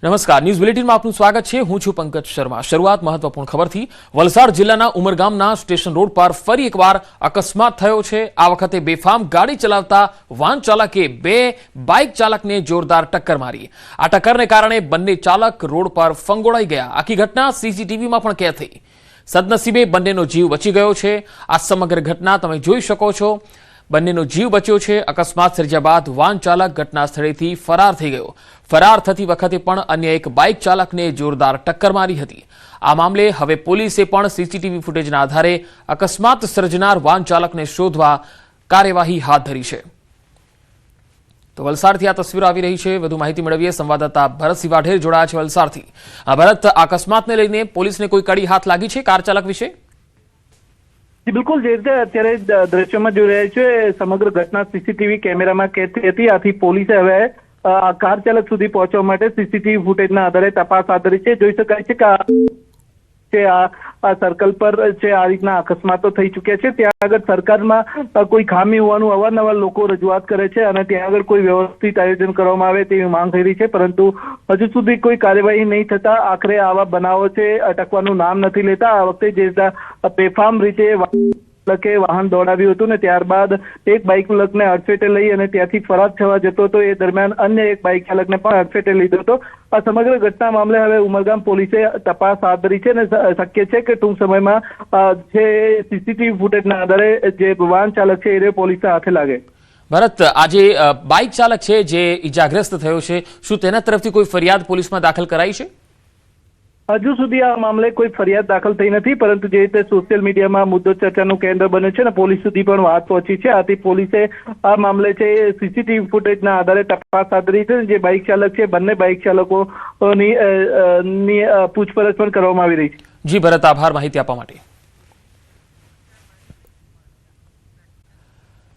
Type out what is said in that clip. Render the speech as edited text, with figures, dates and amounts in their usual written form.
નમસ્કાર, ન્યૂઝ બુલેટિનમાં આપનું સ્વાગત છે। હું છું પંકજ શર્મા। શરૂઆત મહત્વપૂર્ણ ખબરથી। વલસાડ જિલ્લાના ઉમરગામના સ્ટેશન રોડ પર ફરી એકવાર અકસ્માત થયો છે। આ વખતે બેફામ ગાડી ચલાવતા વાહન ચાલકે બે બાઇક ચાલકને જોરદાર ટક્કર મારી। આ ટક્કરને કારણે બંને ચાલક રોડ પર ફંગોળાઈ ગયા। આખી ઘટના સીસીટીવીમાં પણ કેદ થઈ। સદનસીબે બંનેનો જીવ બચી ગયો છે। આ સમગ્ર ઘટના તમે જોઈ શકો છો। બંનેનો જીવ બચ્યો છે। અકસ્માત સર્જ્યા બાદ વાહન ચાલક ઘટના સ્થળેથી ફરાર થઈ ગયો। ફરાર થતી વખતે પણ અન્ય એક બાઇક ચાલકને જોરદાર ટક્કર મારી હતી। આ મામલે હવે પોલીસે પણ સીસીટીવી ફૂટેજના આધારે અકસ્માત સર્જનાર વાહન ચાલકને શોધવા કાર્યવાહી હાથ ધરી છે। તો વલસાડથી આ તસવીરો આવી રહી છે। વધુ માહિતી મેળવીએ। સંવાદદાતા ભરત સિવાઢેર જોડાયા છે વલસાડથી। ભરત, અકસ્માતને લઈને પોલીસને કોઈ કડી હાથ લાગી છે કાર ચાલક વિશે? जी बिल्कुल, जे रीते अत्यारे दृश्यों में जोई रह्या छे समग्र घटना सीसीटीवी कैमरा में कैद थई हती। आथी पोलीसे हवे कार चालक सुधी पहोंचवा माटे सीसीटीवी फूटेजना आधारे तपास हाथ धरी छे। जोई शकाय छे के आ सर्कल पर आ रीतना अकस्मातो थई चूक्या छे। त्यां आगळ सरकारमां कोई खामी होवानुं अवारनवार लोको रजूआत करे छे अने त्यां आगळ कोई व्यवस्थित आयोजन करवामां आवे तेवी मांग थई रही छे, परंतु हजू सुधी कोई कार्यवाही नहीं थता आखरे आवा बनावो छे अटकवानुं नाम नथी लेता। आ वखते जे बेफाम रीते ચાલકે વાહન દોડાવ્યું હતું ને ત્યારબાદ એક બાઇક ચાલકને અડફેટે લઈ અને ત્યાંથી ફરાર થવા જતો હતો। એ દરમિયાન અન્ય એક બાઇક ચાલકને પણ અડફેટે લીધો હતો। આ સમગ્ર ઘટના મામલે હવે ઉમરગામ પોલીસે તપાસ હાથ ધરી છે અને શક્ય છે કે ટૂંક સમયમાં જે સીસીટીવી ફૂટેજના આધારે જે વાહન ચાલક છે એ પોલીસે હાથે લાગે। ભરત, આજે બાઇક ચાલક છે જે ઈજાગ્રસ્ત થયો છે, શું તેના તરફથી કોઈ ફરિયાદ પોલીસમાં દાખલ કરાઈ છે? હજુ સુધી આ મામલે કોઈ ફરિયાદ દાખલ થઈ નથી, પરંતુ જે રીતે સોશિયલ મીડિયામાં મુદ્દો ચર્ચાનું કેન્દ્ર બન્યું છે ને પોલીસ સુધી પણ વાત પહોંચી છે। આથી પોલીસે આ મામલે છે સીસીટીવી ફૂટેજના આધારે તપાસ હાથ ધરી છે। જે બાઇક ચાલક છે બંને બાઇક ચાલકોની પૂછપરછ પણ કરવામાં આવી રહી છે। જી ભરત, આભાર માહિતી આપવા માટે।